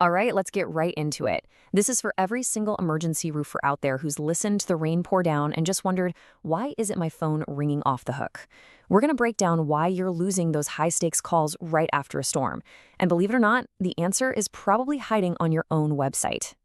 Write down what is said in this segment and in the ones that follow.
All right, let's get right into it. This is for every single emergency roofer out there who's listened to the rain pour down and just wondered, why isn't my phone ringing off the hook? We're going to break down why you're losing those high-stakes calls right after a storm. And believe it or not, the answer is probably hiding on your own website.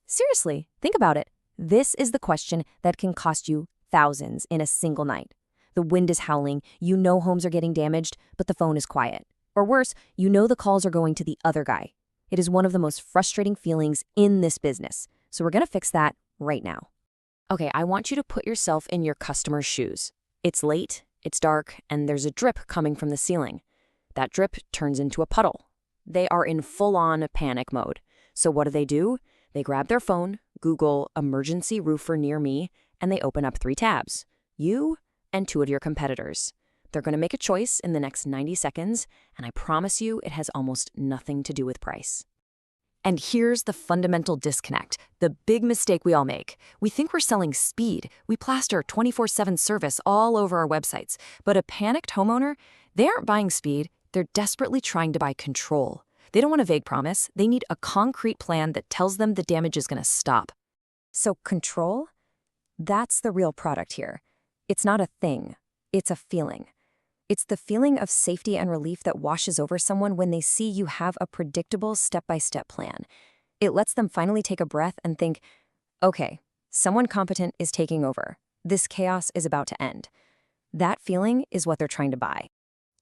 Seriously, think about it. This is the question that can cost you thousands in a single night. The wind is howling, you know homes are getting damaged, but the phone is quiet. Or worse, you know the calls are going to the other guy. It is one of the most frustrating feelings in this business. So we're going to fix that right now. Okay, I want you to put yourself in your customer's shoes. It's late, it's dark, and there's a drip coming from the ceiling. That drip turns into a puddle. They are in full-on panic mode. So what do? They grab their phone, Google emergency roofer near me, and they open up 3 tabs. You and 2 of your competitors. They're going to make a choice in the next 90 seconds, and I promise you it has almost nothing to do with price. And here's the fundamental disconnect, the big mistake we all make. We think we're selling speed. We plaster 24/7 service all over our websites. But a panicked homeowner, they aren't buying speed. They're desperately trying to buy control. They don't want a vague promise. They need a concrete plan that tells them the damage is going to stop. So control? That's the real product here. It's not a thing. It's a feeling. It's the feeling of safety and relief that washes over someone when they see you have a predictable step-by-step plan. It lets them finally take a breath and think, okay, someone competent is taking over. This chaos is about to end. That feeling is what they're trying to buy.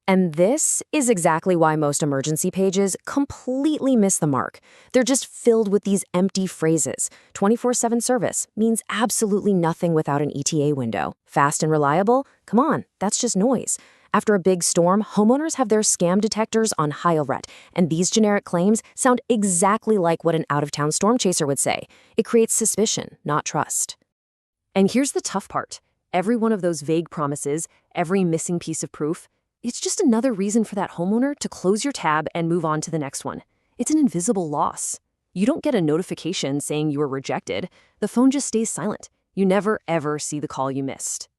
And this is exactly why most emergency pages completely miss the mark. They're just filled with these empty phrases. 24/7 service means absolutely nothing without an ETA window. Fast and reliable? Come on, that's just noise. After a big storm, homeowners have their scam detectors on high alert, and these generic claims sound exactly like what an out-of-town storm chaser would say. It creates suspicion, not trust. And here's the tough part. Every one of those vague promises, every missing piece of proof, it's just another reason for that homeowner to close your tab and move on to the next one. It's an invisible loss. You don't get a notification saying you were rejected. The phone just stays silent. You never, ever see the call you missed.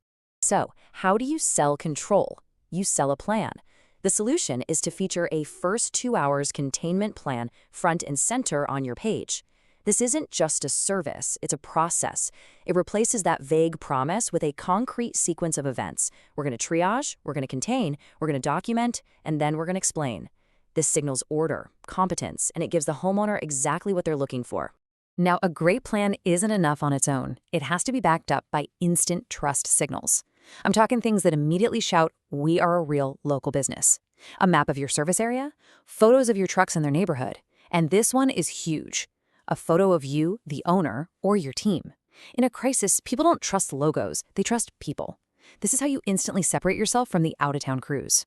So, how do you sell control? You sell a plan. The solution is to feature a first 2 hours containment plan front and center on your page. This isn't just a service, it's a process. It replaces that vague promise with a concrete sequence of events. We're going to triage, we're going to contain, we're going to document, and then we're going to explain. This signals order, competence, and it gives the homeowner exactly what they're looking for. Now, a great plan isn't enough on its own. It has to be backed up by instant trust signals. I'm talking things that immediately shout, we are a real local business. A map of your service area, photos of your trucks in their neighborhood, and this one is huge. A photo of you, the owner, or your team. In a crisis, people don't trust logos, they trust people. This is how you instantly separate yourself from the out-of-town crews.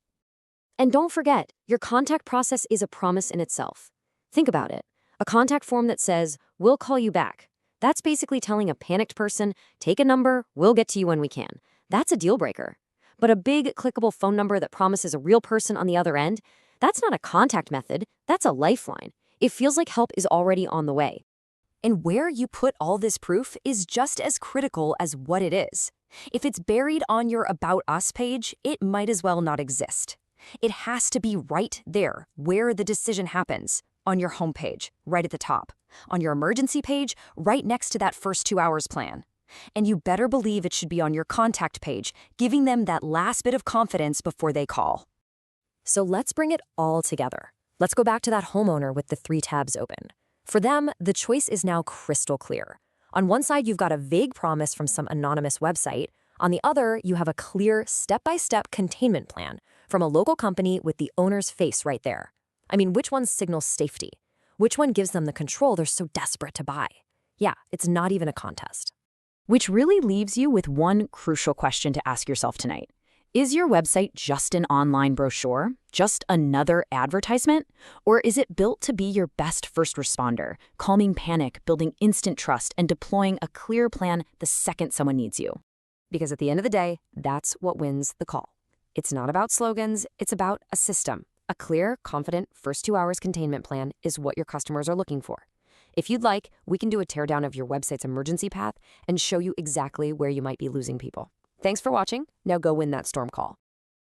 And don't forget, your contact process is a promise in itself. Think about it. A contact form that says, we'll call you back. That's basically telling a panicked person, take a number, we'll get to you when we can. That's a deal breaker. But a big, clickable phone number that promises a real person on the other end, that's not a contact method, that's a lifeline. It feels like help is already on the way. And where you put all this proof is just as critical as what it is. If it's buried on your About Us page, it might as well not exist. It has to be right there, where the decision happens. On your homepage, right at the top. On your emergency page, right next to that first 2 hours plan. And you better believe it should be on your contact page, giving them that last bit of confidence before they call. So let's bring it all together. Let's go back to that homeowner with the 3 tabs open. For them, the choice is now crystal clear. On one side, you've got a vague promise from some anonymous website. On the other, you have a clear step-by-step containment plan from a local company with the owner's face right there. I mean, which one signals safety? Which one gives them the control they're so desperate to buy? Yeah, it's not even a contest. Which really leaves you with one crucial question to ask yourself tonight. Is your website just an online brochure? Just another advertisement? Or is it built to be your best first responder, calming panic, building instant trust, and deploying a clear plan the second someone needs you? Because at the end of the day, that's what wins the call. It's not about slogans, it's about a system. A clear, confident first 2 hours containment plan is what your customers are looking for. If you'd like, we can do a teardown of your website's emergency path and show you exactly where you might be losing people. Thanks for watching. Now go win that storm call.